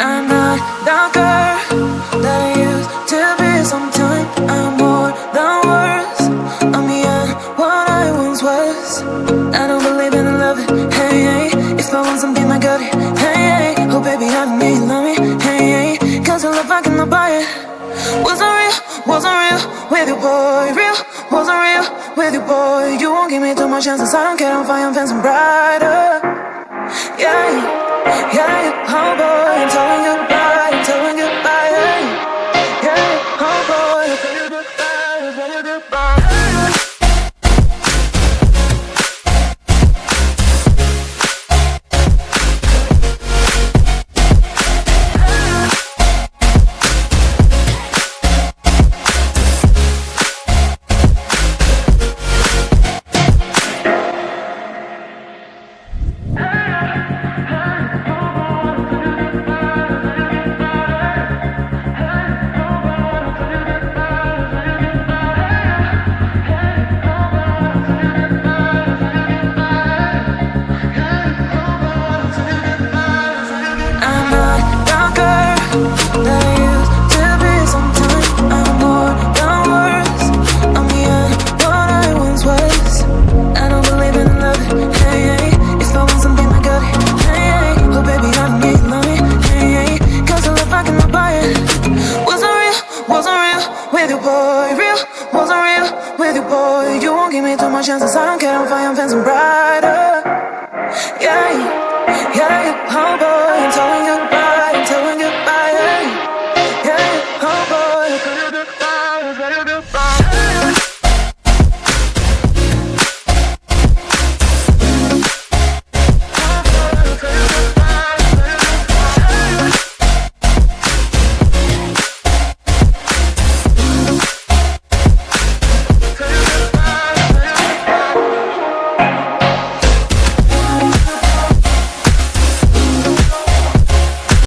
I'm not the girl that I used to be. Sometime I'm more than words. I'm beyond what I once was. I don't believe in love it, hey, hey. If I want something, I got it, hey, hey. Oh baby, I need love me, hey, hey. Cause your love, I cannot buy it. Wasn't real with you, boy. Real, wasn't real with you, boy. You won't give me too much chances. I don't care, I'm fine, I'm fancy brighter. Yeah, yeah, oh boy, I'm telling goodbye, I'm telling goodbye, yeah, yeah, oh boy, I'm telling goodbye, I'm telling goodbye. Chances, I don't care, I'm fine, I'm fancy brighter. Yeah.